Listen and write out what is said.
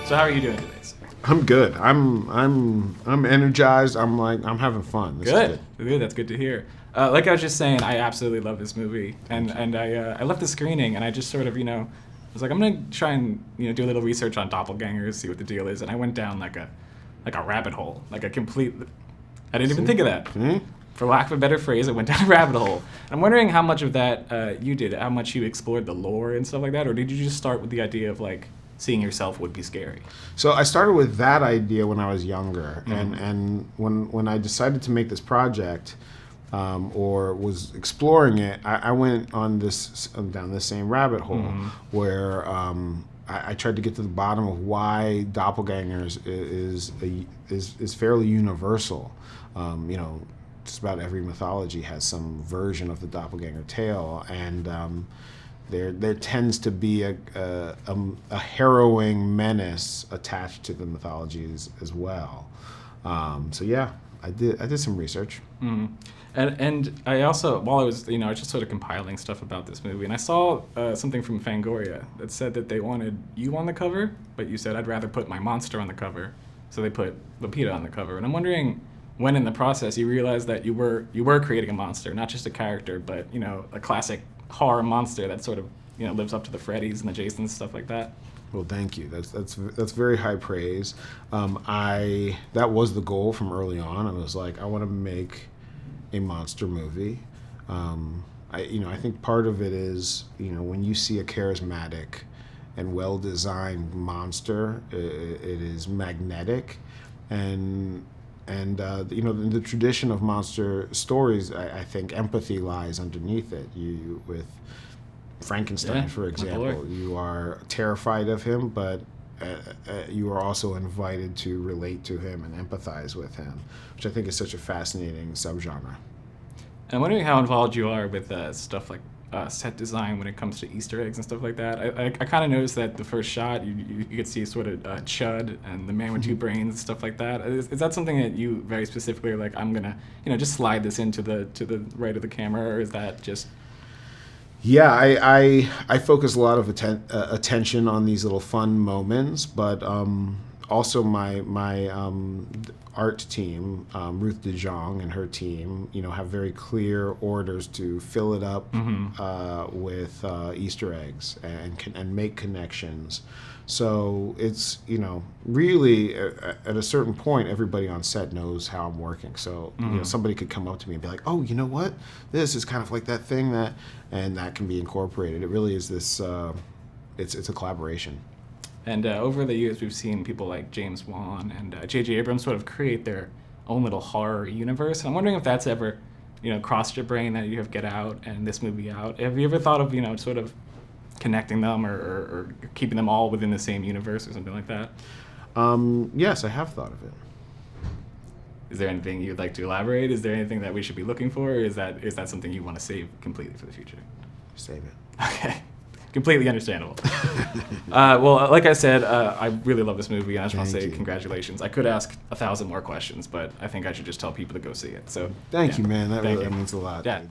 So how are you doing today, sir? I'm good. I'm energized. I'm having fun. This is Good. That's good to hear. Like I was just saying, I absolutely love this movie, and I left the screening, and I just sort of was like, I'm gonna try and do a little research on doppelgängers, see what the deal is, and I went down like a rabbit hole, like a complete. I didn't even think of that. Mm-hmm. For lack of a better phrase, it went down a rabbit hole. I'm wondering how much of that you did, how much you explored the lore and stuff like that, or did you just start with the idea of like seeing yourself would be scary? So I started with that idea when I was younger, Mm-hmm. and when I decided to make this project, or was exploring it, I went on down this same rabbit hole where I tried to get to the bottom of why doppelgängers is fairly universal. Just about every mythology has some version of the doppelganger tale, and there tends to be a harrowing menace attached to the mythologies as well. So yeah, I did some research. Mm. And I also, while I was, I was just sort of compiling stuff about this movie, and I saw something from Fangoria that said that they wanted you on the cover, but you said I'd rather put my monster on the cover, so they put Lupita on the cover. And I'm wondering when in the process you realized that you were creating a monster, not just a character, but a classic horror monster that sort of lives up to the Freddys and the Jasons, stuff like that. Well, thank you. That's very high praise. That was the goal from early on. I was like, I want to make a monster movie. I think part of it is when you see a charismatic and well-designed monster, it is magnetic, and in the tradition of monster stories, I think empathy lies underneath it. You with Frankenstein, for example, you are terrified of him, but you are also invited to relate to him and empathize with him, which I think is such a fascinating subgenre. I'm wondering how involved you are with stuff like set design when it comes to Easter eggs and stuff like that. I kind of noticed that the first shot, you could see sort of Chud and the man with two brains and stuff like that. Is that something that you very specifically are like, I'm gonna just slide this into the right of the camera, or is that just? Yeah, I focus a lot of attention on these little fun moments, but also my art team, Ruth De Jong and her team, have very clear orders to fill it up with Easter eggs and make connections. So it's really at a certain point, everybody on set knows how I'm working. So somebody could come up to me and be like, "Oh, you know what? This is kind of like that thing and that can be incorporated." It really is this. It's a collaboration. And over the years, we've seen people like James Wan and J.J. Abrams sort of create their own little horror universe. And I'm wondering if that's ever, crossed your brain that you have Get Out and this movie Out. Have you ever thought of, sort of connecting them or keeping them all within the same universe or something like that? Yes, I have thought of it. Is there anything you'd like to elaborate? Is there anything that we should be looking for? Or is that something you want to save completely for the future? Save it. Okay. Completely understandable. Well, like I said, I really love this movie, and I just want to say congratulations. I could ask 1,000 more questions, but I think I should just tell people to go see it. So thank you, man. That Thank really you. means a lot. Yeah. Dude.